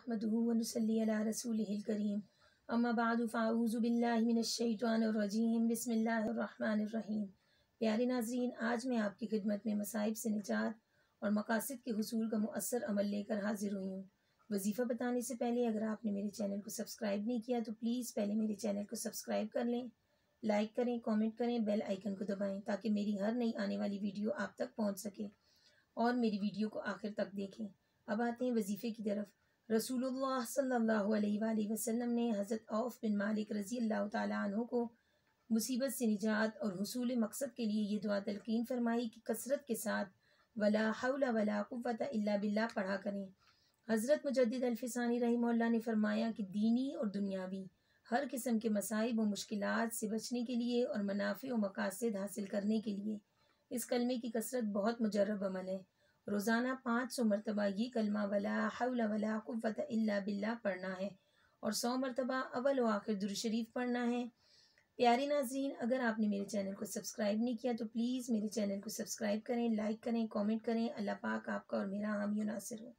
नहमदुहु व नुसल्ली अला रसूलिहिल करीम अम्मा बादु फ़अऊज़ु बिल्लाहि मिनश शैतानिर रजीम बिस्मिल्लाहिर रहमानिर रहीम। प्यारे नाज़रीन, आज मैं आपकी खिदमत में मसाइब से निजात और मकासद के हुसूल का मुअस्सर अमल लेकर हाजिर हुई हूँ। वजीफ़ा बताने से पहले अगर आपने मेरे चैनल को सब्सक्राइब नहीं किया तो प्लीज़ पहले मेरे चैनल को सब्सक्राइब कर लें, लाइक करें, कमेंट करें, बेल आइकन को दबाएं ताकि मेरी हर नई आने वाली वीडियो आप तक पहुंच सके और मेरी वीडियो को आखिर तक देखें। अब आते हैं वजीफ़े की तरफ। रसूलुल्लाह सल्लल्लाहु अलैहि वसल्लम ने हज़रत औफ बिन मालिक रज़ी अल्लाह ताला अन्हु को मुसीबत से निजात और हुसूल मकसद के लिए ये दुआ तलकीन फरमाई कि कसरत के साथ वला हौला वला कुव्वता इल्ला बिल्लाह पढ़ा करें। हज़रत मुजद्दिद अल्फ़िसानी रहिमहुल्लाह ने फरमाया कि दीनी और दुनियावी हर किस्म के मसाइब व मुश्किलात से बचने के लिए और मनाफ़े व मकासद हासिल करने के लिए इस कलमे की कसरत बहुत मुजर्रब अमल है। रोज़ाना 500 मरतबा ये कलमा वला हौला वला कुव्वता इल्ला बिल्लाह पढ़ना है और 100 मरतबा अव्वल व आखिर दुरूद शरीफ पढ़ना है। प्यारे नाज़रीन, अगर आपने मेरे चैनल को सब्सक्राइब नहीं किया तो प्लीज़ मेरे चैनल को सब्सक्राइब करें, लाइक करें, कमेंट करें। अल्लाह पाक आपका और मेरा हामी नासिर हो।